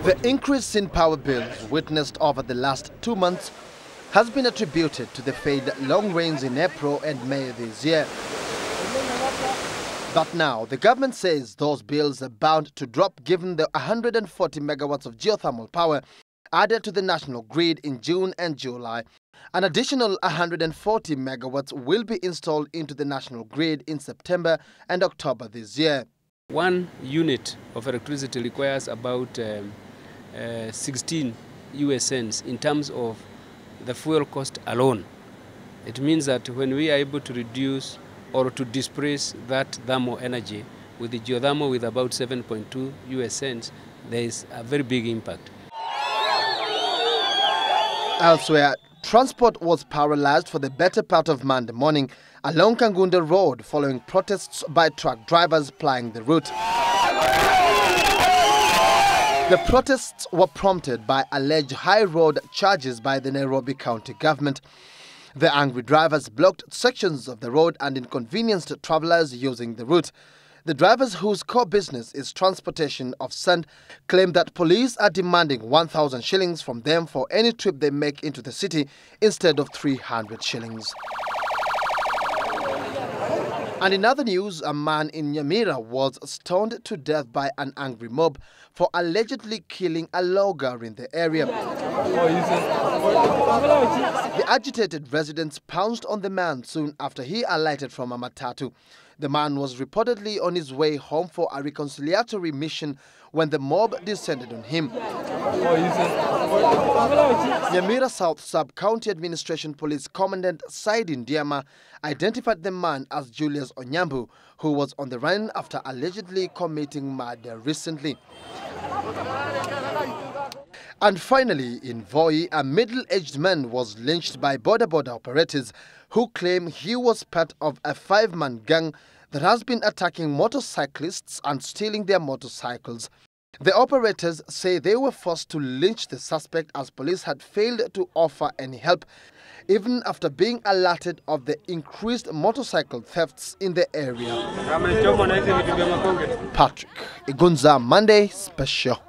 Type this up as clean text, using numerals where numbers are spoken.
The increase in power bills witnessed over the last 2 months has been attributed to the failed long rains in April and May this year. But now, the government says those bills are bound to drop given the 140 megawatts of geothermal power added to the national grid in June and July. An additional 140 megawatts will be installed into the national grid in September and October this year. 1 unit of electricity requires about 16 US cents in terms of the fuel cost alone. It means that when we are able to reduce or to displace that thermal energy with the geothermal with about 7.2 US cents, there is a very big impact. Elsewhere, transport was paralyzed for the better part of Monday morning along Kangunda Road following protests by truck drivers plying the route. The protests were prompted by alleged high road charges by the Nairobi County government. The angry drivers blocked sections of the road and inconvenienced travelers using the route. The drivers, whose core business is transportation of sand, claim that police are demanding 1,000 shillings from them for any trip they make into the city instead of 300 shillings. And in other news, a man in Nyamira was stoned to death by an angry mob for allegedly killing a logger in the area. The agitated residents pounced on the man soon after he alighted from a matatu. The man was reportedly on his way home for a reconciliatory mission when the mob descended on him. Nyamira South Sub-County Administration Police Commandant Saidi Ndiama identified the man as Julius Onyambu, who was on the run after allegedly committing murder recently. And finally, in Voi, a middle-aged man was lynched by border operators who claim he was part of a 5-man gang that has been attacking motorcyclists and stealing their motorcycles. The operators say they were forced to lynch the suspect as police had failed to offer any help, even after being alerted of the increased motorcycle thefts in the area. Patrick Igunza, Monday Special.